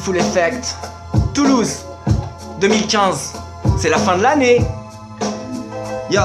Full Effect, Toulouse, 2015. C'est la fin de l'année. Yo.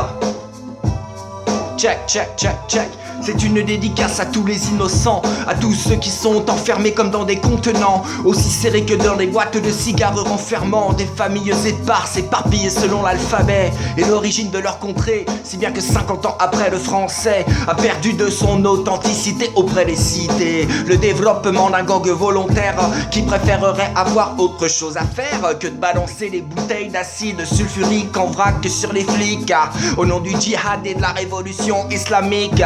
Check, check, check, check. C'est une dédicace à tous les innocents, à tous ceux qui sont enfermés comme dans des contenants, aussi serrés que dans des boîtes de cigares renfermant des familles éparses, éparpillées selon l'alphabet et l'origine de leur contrée, si bien que 50 ans après, le français a perdu de son authenticité auprès des cités. Le développement d'un gang volontaire qui préférerait avoir autre chose à faire que de balancer les bouteilles d'acide sulfurique en vrac sur les flics, au nom du djihad et de la révolution islamique.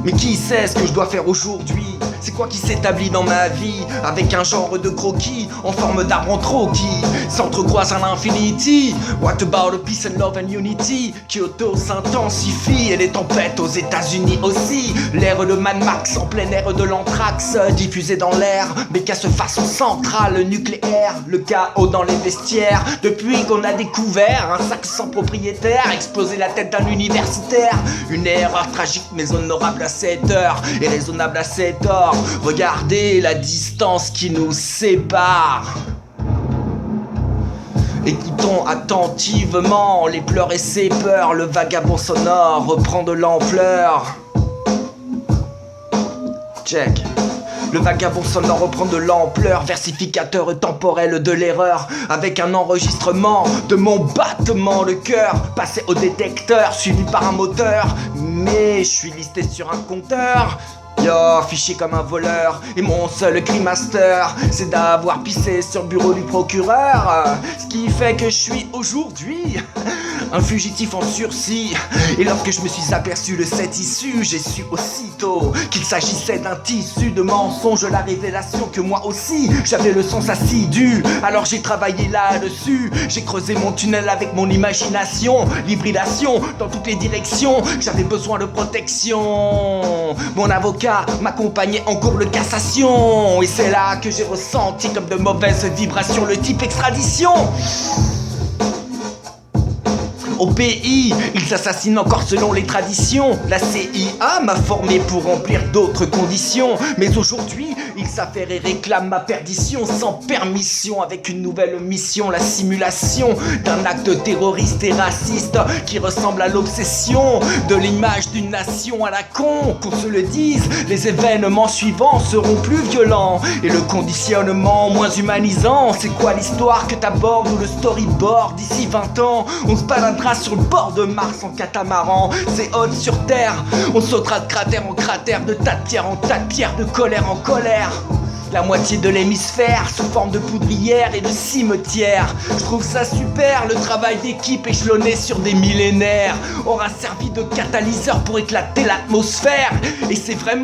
Mais qui sait ce que je dois faire aujourd'hui? C'est quoi qui s'établit dans ma vie? Avec un genre de croquis en forme d'arbre en troquis s'entrecroise à l'infinity. What about peace and love and unity? Kyoto s'intensifie et les tempêtes aux États-Unis aussi. L'ère de Mad Max en plein air de l'anthrax diffusé dans l'air, mais qu'à ce façon centrale nucléaire. Le chaos dans les vestiaires depuis qu'on a découvert un sac sans propriétaire, exploser la tête d'un universitaire. Une erreur tragique mais honorable à cette heure et raisonnable à cette heure. Regardez la distance qui nous sépare. Écoutons attentivement les pleurs et ses peurs. Le vagabond sonore reprend de l'ampleur. Check. Le vagabond sonore reprend de l'ampleur, versificateur temporel de l'erreur, avec un enregistrement de mon battement de cœur, passé au détecteur, suivi par un moteur, mais je suis listé sur un compteur. Yo, fiché comme un voleur, et mon seul cri master, c'est d'avoir pissé sur le bureau du procureur. Ce qui fait que je suis aujourd'hui un fugitif en sursis. Et lorsque je me suis aperçu de cette issue, j'ai su aussitôt qu'il s'agissait d'un tissu de mensonges. La révélation que moi aussi j'avais le sens assidu. Alors j'ai travaillé là-dessus, j'ai creusé mon tunnel avec mon imagination, l'hybridation dans toutes les directions. J'avais besoin de protection. Mon avocat m'accompagnait en cours de cassation, et c'est là que j'ai ressenti comme de mauvaises vibrations le type extradition. Au pays, ils s'assassinent encore selon les traditions. La CIA m'a formé pour remplir d'autres conditions, mais aujourd'hui, ils s'affairent et réclament ma perdition sans permission, avec une nouvelle mission, la simulation d'un acte terroriste et raciste qui ressemble à l'obsession de l'image d'une nation à la con. Qu'on se le dise, les événements suivants seront plus violents et le conditionnement moins humanisant. C'est quoi l'histoire que t'abordes ou le storyboard? D'ici 20 ans, on se baladera sur le bord de Mars en catamaran. C'est hot sur Terre, on sautera de cratère en cratère, de tas de pierre en tas de pierre, de colère en colère. La moitié de l'hémisphère sous forme de poudrière et de cimetière. Je trouve ça super, le travail d'équipe échelonné sur des millénaires aura servi de catalyseur pour éclater l'atmosphère. Et c'est vraiment